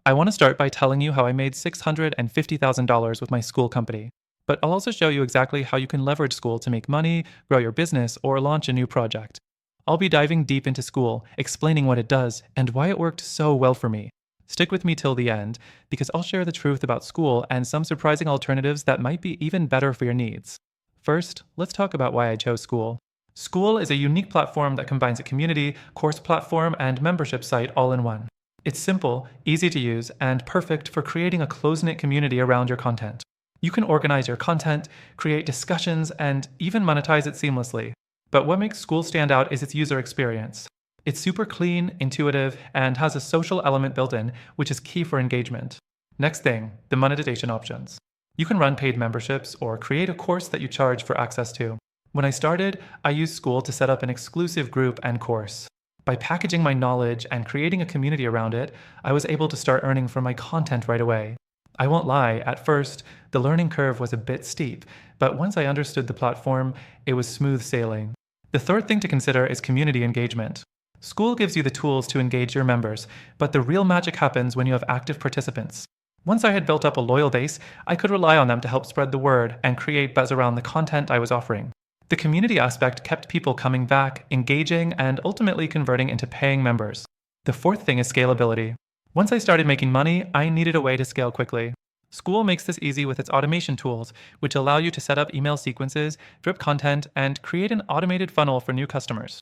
I want to start by telling you how I made $650,000 with my Skool company. But I'll also show you exactly how you can leverage Skool to make money, grow your business, or launch a new project. I'll be diving deep into Skool, explaining what it does and why it worked so well for me. Stick with me till the end, because I'll share the truth about Skool and some surprising alternatives that might be even better for your needs. First, let's talk about why I chose Skool. Skool is a unique platform that combines a community, course platform, and membership site all in one. It's simple, easy to use, and perfect for creating a close-knit community around your content. You can organize your content, create discussions, and even monetize it seamlessly. But what makes Skool stand out is its user experience. It's super clean, intuitive, and has a social element built in, which is key for engagement. Next thing, the monetization options. You can run paid memberships or create a course that you charge for access to. When I started, I used Skool to set up an exclusive group and course. By packaging my knowledge and creating a community around it, I was able to start earning from my content right away. I won't lie, at first, the learning curve was a bit steep, but once I understood the platform, it was smooth sailing. The third thing to consider is community engagement. Skool gives you the tools to engage your members, but the real magic happens when you have active participants. Once I had built up a loyal base, I could rely on them to help spread the word and create buzz around the content I was offering. The community aspect kept people coming back, engaging, and ultimately converting into paying members. The fourth thing is scalability. Once I started making money, I needed a way to scale quickly. Skool makes this easy with its automation tools, which allow you to set up email sequences, drip content, and create an automated funnel for new customers.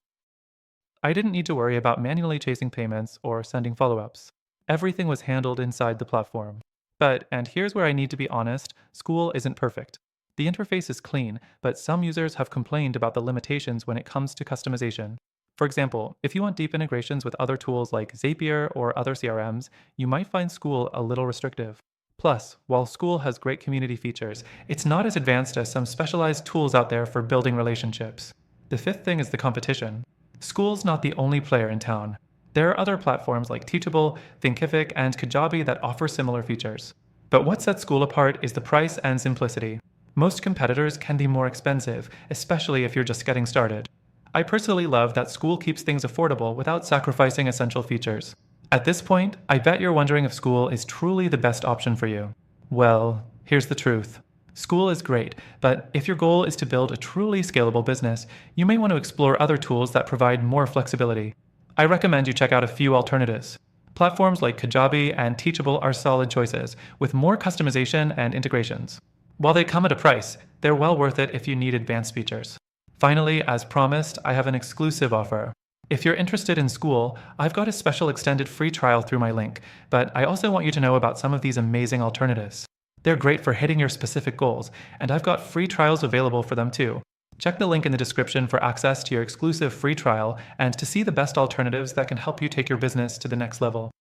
I didn't need to worry about manually chasing payments or sending follow-ups. Everything was handled inside the platform. But, and here's where I need to be honest, Skool isn't perfect. The interface is clean, but some users have complained about the limitations when it comes to customization. For example, if you want deep integrations with other tools like Zapier or other CRMs, you might find Skool a little restrictive. Plus, while Skool has great community features, it's not as advanced as some specialized tools out there for building relationships. The fifth thing is the competition. Skool's not the only player in town. There are other platforms like Teachable, Thinkific, and Kajabi that offer similar features. But what sets Skool apart is the price and simplicity. Most competitors can be more expensive, especially if you're just getting started. I personally love that Skool keeps things affordable without sacrificing essential features. At this point, I bet you're wondering if Skool is truly the best option for you. Well, here's the truth. Skool is great, but if your goal is to build a truly scalable business, you may want to explore other tools that provide more flexibility. I recommend you check out a few alternatives. Platforms like Kajabi and Teachable are solid choices, with more customization and integrations. While they come at a price, they're well worth it if you need advanced features. Finally, as promised, I have an exclusive offer. If you're interested in Skool, I've got a special extended free trial through my link, but I also want you to know about some of these amazing alternatives. They're great for hitting your specific goals, and I've got free trials available for them too. Check the link in the description for access to your exclusive free trial and to see the best alternatives that can help you take your business to the next level.